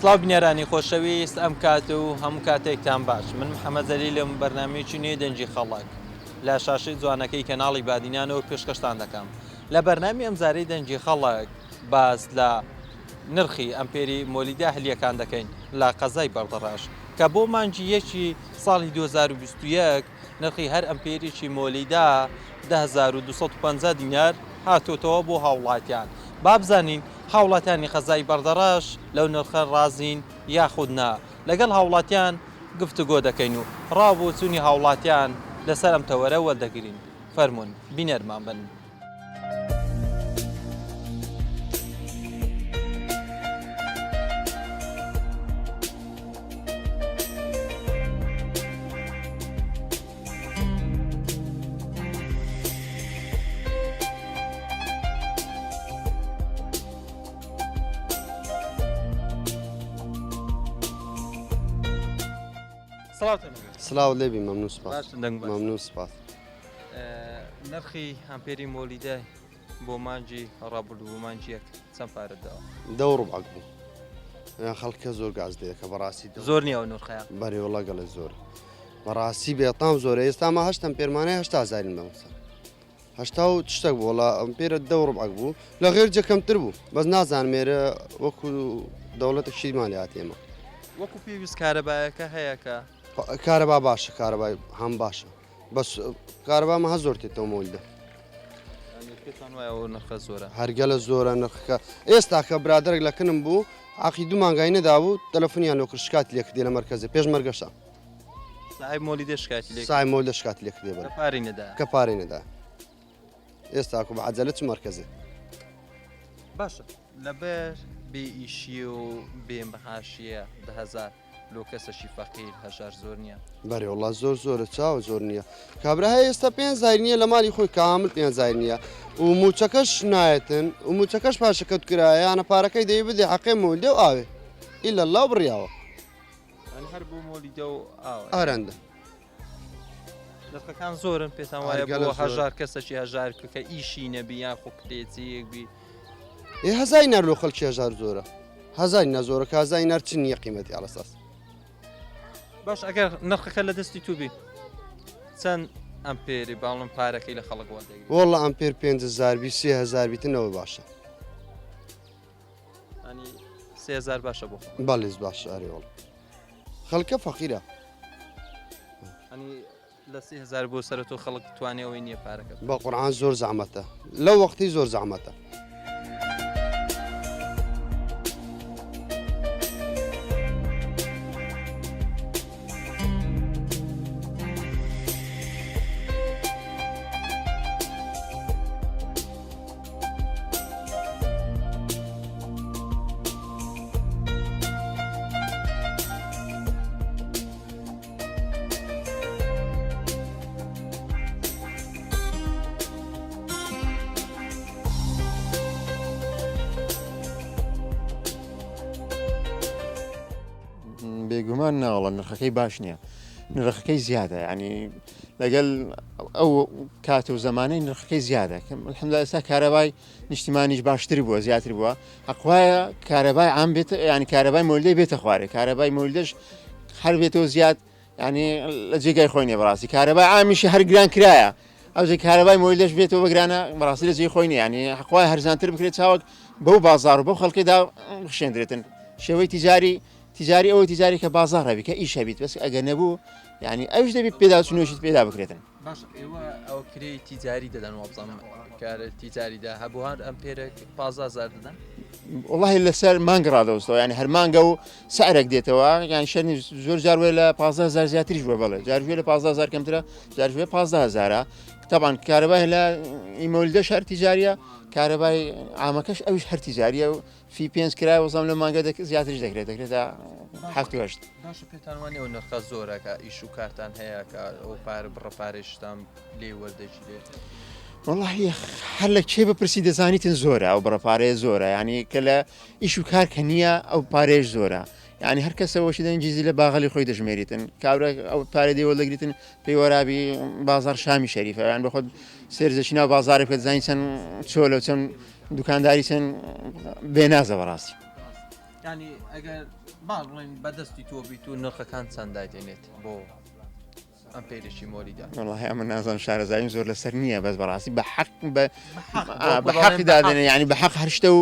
سڵاو بنێرانی خۆشەویست ئەم کات و هەموو کاتێکتان باش من محەممەد زەلیلم بەرنامەیەکی نوێ دەنجی خەڵک لە شاشەی جوانەکەی کەناڵی بادینانەوە پێشکەشتان دەکەم لە بەرنامی ئەمزارەی دەنجی خەڵک باز لە نرخی ئەمپێری مۆلیدا هەلیەکان دەکەین لە قەزای بەردەڕاش کە بۆ مانجی یەکی ساڵی 2021 نرخی هەر ئەمپێریی مۆلیدا 1250 دینار هاتۆتەوە بۆ هاوڵاتیان بابزانین هاوڵاتیانی قەزای بەردەڕاش لەو نرخە ڕازین یاخودنا لەگەڵ هاوڵاتیان گفتوگۆ دەکەین و ڕابۆچوونی هاوڵاتیان لەسەر ئەم تەوەرە وەردەگرین فەرمونون بینەرمان بن. سلااو لێبی مەمنوو سپاس مەمنوو سپاس. نرخی ئەمپێری مۆلیدای بۆ مانجی ڕابردوو بۆ مانجیەک چەند پارەداوە؟ دە ڕوبعک بوو خەڵکە زۆر گاز دەیەکە بەڕاستی زۆر نییە نرخەیە بەرێوەڵە گەڵە زۆر بەڕاستی بێتام زۆرە ئێستامە هەشتم پێرمانەی 80,000 بەمسە هەشتا و تشتێک بوو وڵا ئەمپێرە دە ڕوبعک بوو لە غێر جەکەمتر بوو بەس نازان مێرە وەکو دەوڵەتێکی مالیات ئێمە وەکو پێویست کارەبایەکە هەیەکە کارەبا باشە کارەبای هەم باشە بەس کارەبامە هە زۆر تێتەوە مۆلدە نرخە زۆرە هەرگەلە زۆرە نرخەکە ئێستا کە برادێک لەکنم بوو عقی دوو مانگای نەدا بوو تەلەفۆنیان لۆ کرد شکاتی لێک دێ لە مەرکەزێ پێش مەرگەشە مۆلیدە شکاتی لێ سای مۆلدە شکاتی لێک دێ پارەی نەدا کە پارەی نەدا ئێستاکو بە عەجەلە چ مەرکەزێ باشە لەبەر بێ ئیشی و بێ بەهاشیە 10,000 لۆ کەسەشی فەقیر هەژار زۆر نییە بەێ وڵا زۆر زۆرە چاوە زۆر نییە کابرا هەیە ئێستا 5,000 نییە لە مالی خۆی کامل 5,000 نییە و موچەکەش نایەتن و موچەکەش پاشەکەوت کرایە یانە پارەکەی دەی بدێ عقێ مۆلدێ و ئاوێ ئیلە لاو بڕیاوە هەر بوو مۆلیدە و ئارەندە نرخەکان زۆرن پێتان وایە بۆ هەژار کەسەشی هەژار کە ئیشی نەبی یان خۆ کتێچیەک بی هەزای نەر لۆ خەڵکی هەژار زۆرە هەزای نەزۆرە کە هەزای نەر چ نییە قیمەتی ئالەساس باش ئەگەر نرخەکە لە دەستی تووبی چەند ئەمپێری باڵم پارەکەی لە خەڵک وەردەگرێت وەڵە ئەمپێر 5,000 3,000 بیتنەوە باشە 3,000 باشە بۆ بەڵێز باشە ئەرێوەڵ خەڵکە فەقیرە لە 3,000 بۆ سەرەتۆ خەڵک توانێەوەی نییە پارەکە بە قورعان زۆر زەحمەتە لەو وەختی زۆر زەحمەتە. بێگومان ناوەڵە نرخەکەی باش نییە نرخەکەی زیادە ینی لەگەڵ ئەو کات و زمانەی نرخەکەی زیادە الحەمدوللا ئێستا کارەبای نیشتیمانیش باشتر بووە زیاتر بووە حەقوایە کارەبای عام بێت ینی کارەبای مۆلدەی بێتە خوارێ کارەبای مۆلدەش هەر بێتەوە زیاد ینی لە جێگای خۆی نیە بەڕاستی کارەبای عامیشی هەر گران کرایە ئەو جێ کارەبای مۆلدەش بێتەوە بەگرانە بەڕاستی لە جێی خۆی نیە ینی حەقوای هەرزانتر بکرێت چاوەک بەو بازار و بەو خەڵکیدا بخشێندرێتن شێوەی تیجاری ئەوە تیجاری کە بازار هەبی کە ئیش هەبیت بەس ئەگەر نەبوو ینی ئەوش دەبیت پێدا چنوۆشیت پێدا بکرێتن باش ئێوە ئەو کرێی تیجاری دەدەن وابزانم کارە تیجاریدا هەبوو هەر ئەمپێرە 15,000 دەدەن وڵی لەسەر مانگ ڕادەوەستەوە ینی هەر مانگە و سعرێک دێتەوە یان شەرنی زۆر جاروێ لە 15,000 زیاتریش بووە بەڵێ جاروێ لە 15,000 کەمترە جاروێ 15,000 طبعا کارەبای لە ئیمۆلدە شەر تیجاریە کارەبای ئامەکەش ئەوش هەر تیجاریە و فی 5 کرای وەزام لە مانگە زیاترش دەکرێتە 7 باشە پێتان وانێەوە نرخە زۆرەکە ئیش و کارتان هەیە کە ئەو پارە بڕەپارێشتان لێ وەردەگی لێت والله هەر لە کێ بپرسی دەزانیتن زۆرە ئەو بڕەپارەیە زۆرە ینی کە لە ئیش و کار کە نییە ئەو پارێش زۆرە ینی هەر کەسەوەشی دەنجیزی لە باغەلی خۆی دەژمێریتن کابرا ئەو پارێ دێوە دەگریتن پێی وەرابی بازار شامی شەریفە یان بەخۆت سێرزەچی ناو بازارێک بکات زانی چەند چۆلە و چەند دوکانداری چەند بێنازە بەڕاستی ینی ئەگەر باڵڵین بەدەستی تۆ بیت و نرخەکان چەنددادێنێت بۆ ئەم پێرشی مۆریدا والله ئەمە نازان شارەزاییم زۆر لەسەر نییە بەس بەڕاستی بە حەقی دادێنێ ینی بە حەق هەرشتە و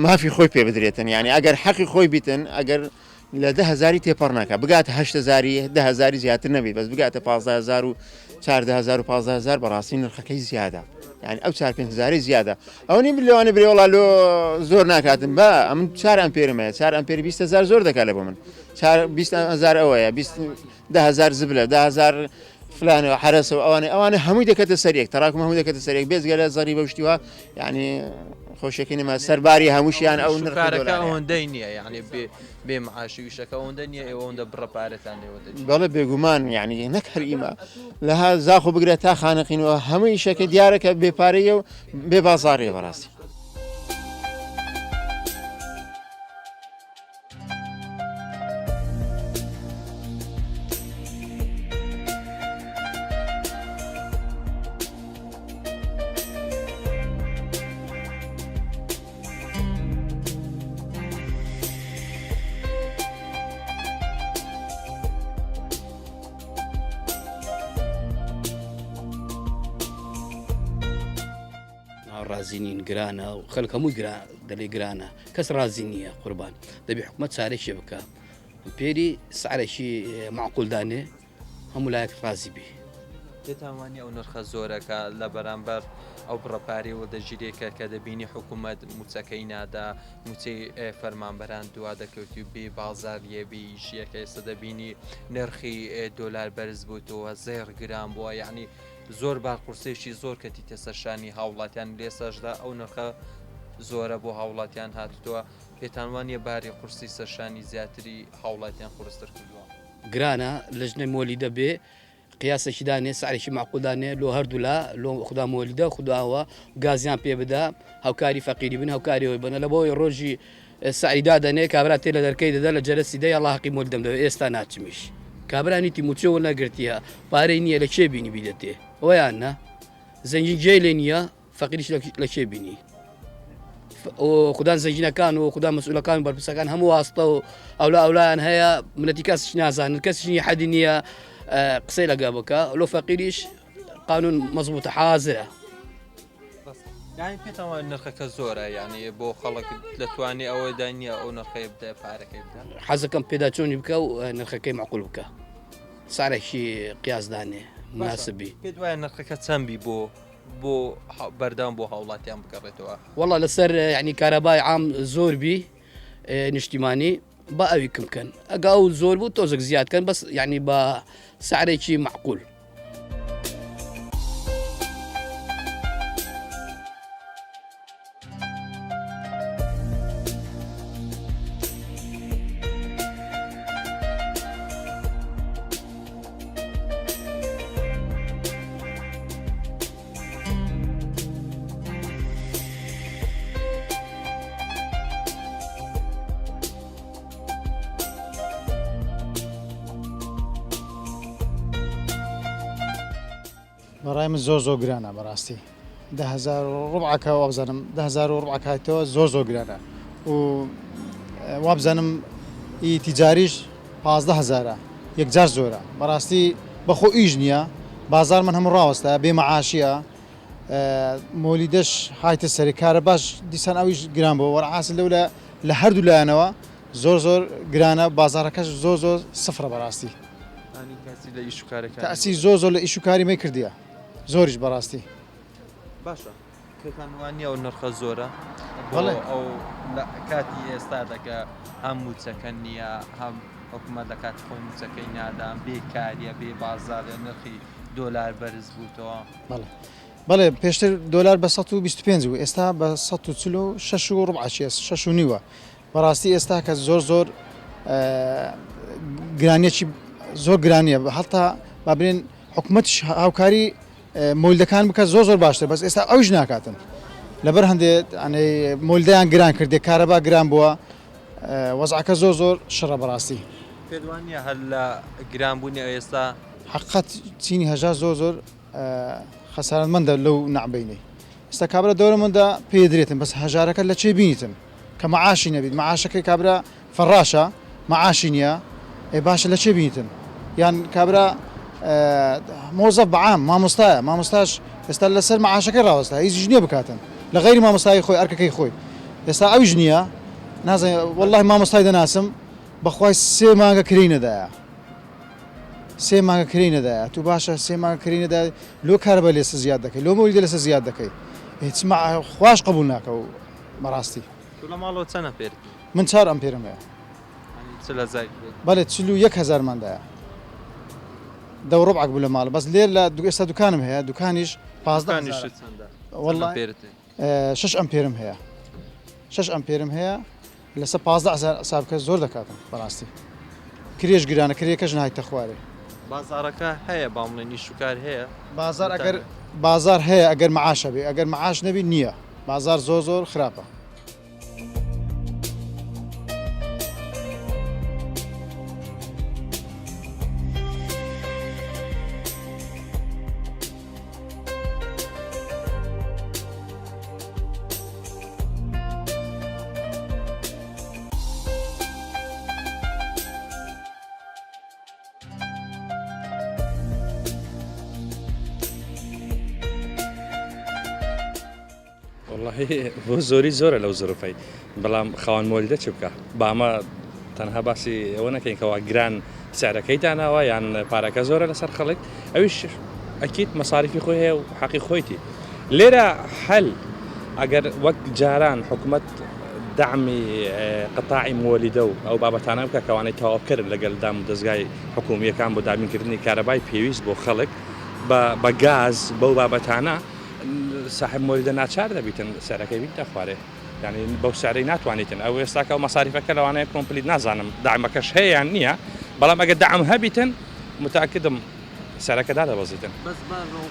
مافی خۆی پێ بدرێتن ینی ئەگەر حەقی خۆی بیتن ئەگەر لە 10,000 تێپەڕ ناکە بگاتە 8,000 10,000 زیاتر نەبی بەس بگاتە 15,000 و 14,000 و 15,000 بەڕاستی نرخەکەی زیادە ینی ئەو 4-5,000 زیادە ئەو نیم لەوانە برێوەڵا لۆ زۆر ناکاتن بە ئەم 4 ئەمپێرمەیە 4 ئەمپێر 20,000 زۆر دەکات لە بۆ من 20,000 ئەوەیە 10,000 زبلە 10,000 فلانەوە حرەسەوە ئەوانە هەمووی دەکەتە سەرێک تەراکم هەمووی دەکەتە سەرێک بێزگە لە زەری بە شتیوە ینی خۆشەکەی نەما سەرباری هەمووشیان ئەو نرخەکە ئەوەندەی نییە یعنی بێ معاشی ویشەکە ئەوەندە نییە ئەوەندە بڕەپارەتان لێوە بەڵێ بێگومان یعنی نەکەر ئیمە لەها زاخۆ بگرێت تا خانەقینەوە هەمووی شەکە دیارەکە بێپارەیە و بێ بازاڕێ بەڕاستی ڕازی نین گرانە و خەڵک هەمووی دەڵێ گرانە کەس ڕازی نییە قوربان دەبێ حکومەت چارێکی بکە پێری سعرێکی معقولدانێ هەموو لایەک ڕازی بێ دێتوانی ئەو نرخە زۆرەکە لە بەرامبەر ئەو بڕەپارەوە دەژیرێکە کە دەبینی حکوومەت موچەکەی نادا موچەی فەرمانبەران دوا دەکەوتی و بێ بازاریەبی ژیەکە ئێستا دەبینی نرخی دۆلار بەرز بووتەوە زێر گران بووە یعنی زۆر بارقورسێکی زۆر کەتی تەسەرشانی هاوڵاتیان لێسەشدا ئەو نرخە زۆرە بۆ هاوڵاتیان هاتووە پێتانوانیە باری قورسی سەرشانی زیاتری هاوڵاتیان قورستر کردووە گرانە لە ژنەی مۆلی دەبێ قیاسێکی دانێ سعرێکی معقولدانێ لۆ هەردوو لۆ خوددا مۆلیدە خودداوە گازیان پێ بدا هاوکاری فەقیری بن هاوکاریەوەی بنە لە بۆی ڕۆژی سعیدا دەنێ کابرا تێ لە دەرکەی دەدا لە جەرەسی دەی ئەڵڵا حەقی مۆلی دەمدەوێت ئێستا ناچمیش کابرانیتی موچەوە نەگرتیە پارەی نییە لە کێ بینی بیدەتێ ئەویان نە زەنگین جێ لێ نییە فەقیریش لە کێ بینی خوددان زەنگینەکان و خوددا مەسئولەکان بەرپرسەکان هەموو واستە و ئەولایان هەیە منەتی کەسش نازانن کەسیشنی حەدی نییە قسەی لەگا بکە لۆ فەقیریش قانون مەزبوطە حازرە یانی پێتەوە نرخەکە زۆرە یعنی بۆ خەڵک دەتوانێت ئەوەدا نییە ئەو نرخەی بدە پارەکەی بدە حەزەکەم پێدا چۆنی بکە و نرخەکەی معقول بکە سارێکی قیاسدانێ مناسبی پێ دوایە نرخەکە چەندبی بۆ بەردەوام بۆ هاوڵاتیان بکەڕێتەوە وەڵا لەسەر یعنی کارەبای عام زۆربی نیشتیمانی بە ئەوی کم بکەن ئەگا و زۆر بوو تۆزێک زیادکەن بەس یعنی بە سعرێکی معقول بەڕای من زۆر گرانە بەڕاستی 10,000 ڕوبعەکە وابزانم 10,000 ڕوبعەکەیتەوە زۆر گرانە و وابزانم ئی تیجاریش 15,000 یەکجار زۆرە بەڕاستی بەخۆ ئیش نییە بازار من هەموو ڕاوەستە بێ مەعاشیە مۆلیدەش هایتە سەری کارە باش دیسان ئەویش گران بۆ وەرعاسل لەولە لە هەردوو لایەنەوە زۆر گرانە بازارەکەش زۆر سفرە بەڕاستی تاسی زۆر لە ئیشوکاری مەی کردیە زۆریش بەڕاستی باشە پێتانوانی ئەو نرخە زۆرە ئەو کاتی ئێستا دەکە هەم موچەکە نییە هەم حکوومەت لە کاتی خۆی موچەکەی نادام بێکاریە بێ بازارە نرخی دۆلار بەرز بووتەوە بەڵێ پێشتر دۆلار بە 125 و ئێستا بە 146 ڕوبعە 6 نیوە بەڕاستی ئێستا کە زۆر گرانیەکی زۆر گرانیە هەڵتا بابرێن حکوومەتش هاوکاری مۆلدەکان بکە زۆر باشتر بەس ئێستا ئەوش ناکاتن لەبەر هەندێک مۆلدەیان گران کردێ کارەبا گران بووە وەزعەکە زۆر شڕە بەڕاستی پێدوانیە هەر لە گرانبوونی ئێستا حقیقەت چینی هەژار زۆر خەسارەتمەندە لەو نەعبەینەی ئێستا کابرا دەورەمەندا پێدرێتن بەس هەژارەکە لە چێ بینیتن کە مەعاشی نەبیت مەعاشەکەی کابرا فەڕاشە مەعاشی نییە ئێ باشە لە چێ بینیتن یان کابرا مۆزەف بەعام مامۆستاش ئێستا لەسەر مەعاشەکە ڕاوەستا هیچ ژنیە بکاتن لە غەیری مامۆستای خۆی ئەرکەکەی خۆی ئێستا ئەویش نییە نازانێ وەڵڵاهی مامۆستای دەناسم بەخوای 3 مانگە کری نەدایە 3 مانگە کری نەدایە تو باشە 3 مانگە کری نەدای لۆ کارە بە لێسە زیاد دەکەی لۆ مەولیدە لەسە زیاد دەکەی هیچ خوش قبول ناکە و بەڕاستی تو لە ماڵەوە چەنە پێر من 4 ئەمپێرم هەیە چ لە زای بەڵێ 41,000 مادایە دە ڕۆبعک بوو لە ماڵ بەس لێر لە ئێستا دوکانم هەیە دوکانیش 15 والله پێرت 6 ئەمپێرم هەیە 6 ئەمپێرم هەیە لەسەر 15,000 سابکە زۆر دەکاتم بەڕاستی کرێش گرانە کرێکەش نهایتە خوارێ بازارەکە هەیە باڵێنی شوکار هەیە بازار ئەگەر بازار هەیە ئەگەر معاشە بێ ئەگەر معاش نەبی نییە بازار زۆر خراپە والله بۆ زۆری زۆرە لەو زۆرفەی بەڵام خاوەن مۆلیدە چ بکە بامە تەنها باسی ئەوە نەکەین کەوا گران سعرەکەی داناوە یان پارەکە زۆرە لەسەر خەڵک ئەویش ئەکیت مەساریفی خۆی هەیە و حەقی خۆیتی لێرە هەل ئەگەر وەک جاران حکوومەت دعمی قطاعی مۆلیدە و ئەو بابەتانە بکە کەوانەی تەواوکرد لەگەڵ دام و دەستگای حکوومیەکان بۆ دابینکردنی کارەبای پێویست بۆ خەڵک بە گاز بەو بابەتانە صاحب مۆلیدە ناچار دەبیتن سەرەکەی بیت دەخوارێ یعنی بەو سارەی ناتوانیتن ئەو ئێستاکە و مەساریفەکە لەوانەیە کۆمپلیت نازانم دامەکەش هەیە یان نییە بەڵام ئەگەر دام هەبیتن متاکدم سەرەکەدا دەبەزیتن بەس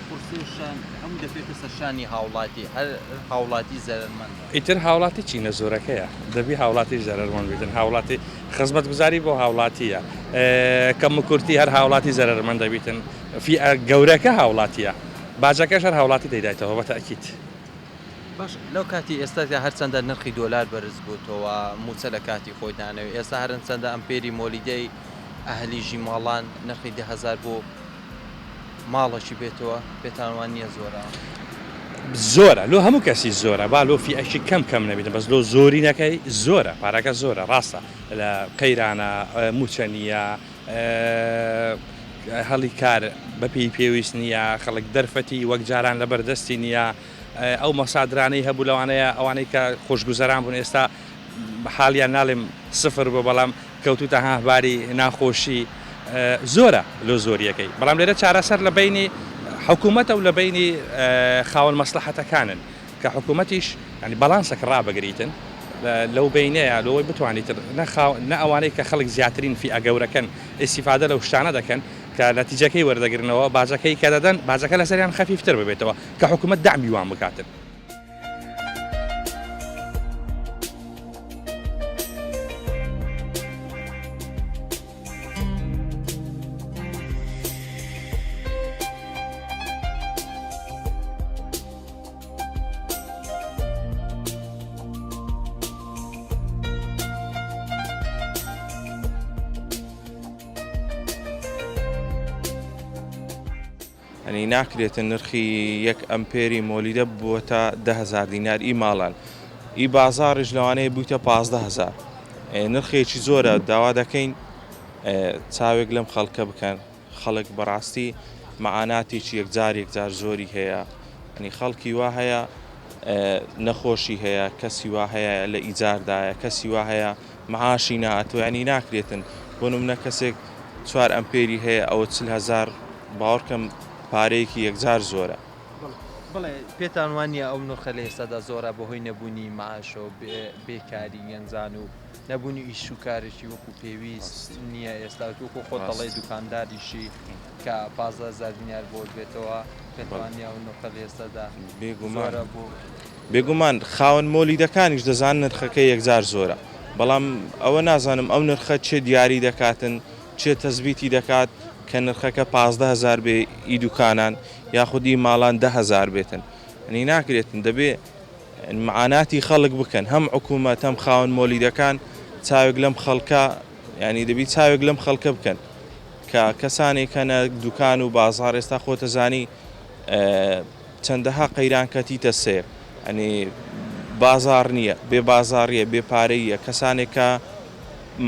قورسیشان ئەم دەفێتە سەرشانی هاوڵاتی هەر هاوڵاتی زەرمەند ئیتر هاوڵاتی چینە زۆرەکەیە دەبی هاوڵاتی زەرمەند بیتن هاوڵاتی خزمەت گوزاری بۆ هاوڵاتیە کەم و کورتی هەر هاوڵاتی زەرمەند دەبیتن گەورەکە هاوڵاتیە باجەکەش هەر هاوڵاتی دەیدایتەوە بەتەکیت باش لەو کاتی ئێستا هەرچەندە نرخی دۆلار بەرز بووتەوە موچە لە کاتی خۆی دانەوێت ئێستا هەرن چەندە ئەمپێری مۆلیدەی ئەهلیژی ماڵان نرخی 10,000 بۆ ماڵەشی بێتەوە پێتانوان نییە زۆرە لۆ هەموو کەسی زۆرە با لۆ فیئەشی کەم نەبێت بەس لۆ زۆرینەکەی زۆرە پارەکە زۆرە ڕاستە لە قەیرانە موچە نییە هەڵی کار بەپی پێویست نییە خەڵک دەرفەتی وەک جاران لە بەردەستی نییە ئەو مەسادرانەی هەبوو لەوانەیە ئەوانەی کە خۆشگوزەران بوون ئێستا حالیان ناڵێم سفر بۆ بەڵام کەوتوتە هاهباری ناخۆشی زۆرە لۆ زۆریەکەی بەڵام لێرە چارەسەر لە بینی حکوومەتە و لە بینی خاوەن مەسلحەتەکانن کە حکوومەتیش ینی بەڵانسەکە ڕابگریتن لەو بینەیە لەوەی بتوانیت نە ئەوانەی کە خەڵک زیاترین فی ئەگەورەکەن ئیسیفادە لەو شتانە دەکەن کە نەتیجەکەی وەردەگرنەوە باجەکەی کە دەدەن باجەکە لەسەریان خەفیفتر ببێتەوە کە حکوومەت دامی وان بکاتن. ئەنی ناکرێتە نرخی 1 ئەمپێری مۆلیدە بووە 10,000 دینار ئی ماڵان ئی بازاڕش لەوانەیە بوویتە 15,000 نرخێکی زۆرە داوا دەکەین چاوێک لەم خەڵکە بکەن خەڵک بەڕاستی مەعاناتێکی یەکجار زۆری هەیە ئەنی خەڵکی وا هەیە نەخۆشی هەیە کەسی وا هەیە لە ئیجاردایە کەسی وا هەیە مەعاشی ناتوانانی ناکرێتن بۆ نمونە کەسێک 4 ئەمپێری هەیە ئەوە 40,000 باوەڕکەم پارەیەکی یەکجار زۆرە بڵێ پێتان وانە ئەو نرخە لە ئێستادا زۆرە بەهۆی نەبوونی ماعاشەوە بێکاری یەنجان و نەبوونی ئیش و کارێکی وەکو پێویست نییە ئێستا وەکو خۆ دەڵێ دوکانداریشی کە 15,000 دینار بۆ بێتەوە پێتوانە ئەو نرخە لە ئێستادا زۆرە بۆ بێگومان خاوەن مۆلیدەکانیش دەزان نرخەکەی یەکجار زۆرە بەڵام ئەوە نازانم ئەو نرخە چێ دیاری دەکاتن چێ تەزبیتی دەکات کە نرخەکە 15,000 بێ ئی دوکانان یاخودی ماڵان 10,000 بێتن ئەنی ناکرێتن دەبێ معاناتی خەڵک بکەن هەم حکوومەت هەم خاوەن مۆلیدەکان چاوێک لەم خەڵکە ینی دەبی چاوێک لەم خەڵکە بکەن کە کەسانێک کەنە دوکان و بازار ئێستا خۆتەزانی چەندەها قەیران کەتیتە سێر ئەنی بازار نییە بێ بازاڕیە بێپارەیە کەسانێک کە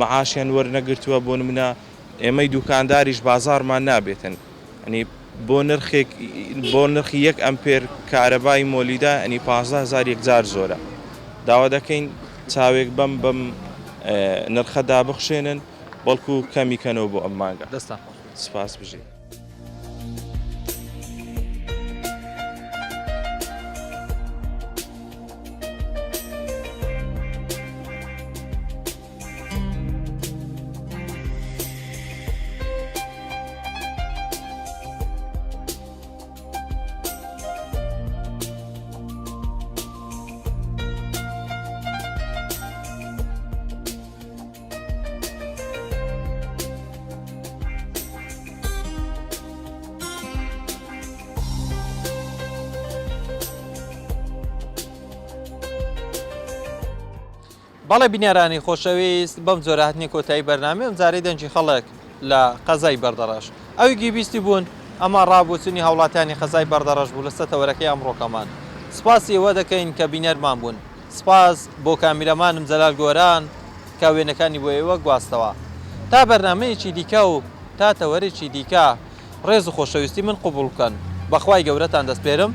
مەعاشیان وەرنەگرتووە بۆ نمونە ئێمەی دوکانداریش بازارمان نابێتن ئەنی بۆ نرخی 1 ئەمپێر کارەبای مۆلیدا ئەنی 15,000 یەکجار زۆرە داوا دەکەین چاوێک بەم نرخەدا بخشێنن بەڵکو کەمیکەنەوە بۆ ئەم مانگە دەستان سپاس بژێ. بەڵێ بینێرانی خۆشەویست بەم جۆرە هاتنی کۆتایی بەرنامە ئەم جارەی دەنجی خەڵک لە قەزای بەردەڕەش ئەوی گیبیستی بوون ئەمە ڕابوچنی هەوڵاتیانی قەزای بەردەڕەش بوو لە سەتەوەرەکەی ئەمڕۆکەمان سپاسی ئەوە دەکەین کە بینەرمان بوون سپاس بۆ کامیرەمانم جەلال گۆران کە وێنەکانی بۆ ئێوە گواستەوە تا بەرنامەیەکی دیکە و تا تەوەرێکی دیکە ڕێز و خۆشەویستی من قوبوڵ بکەن بەخوای گەورەتان دەستپێرم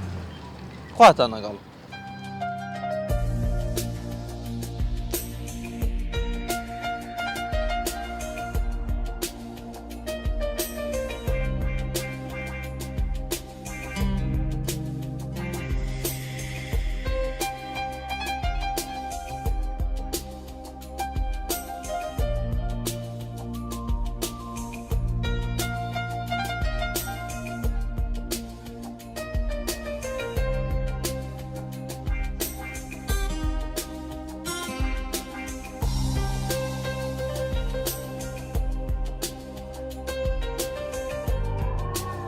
خواتان لەگەڵ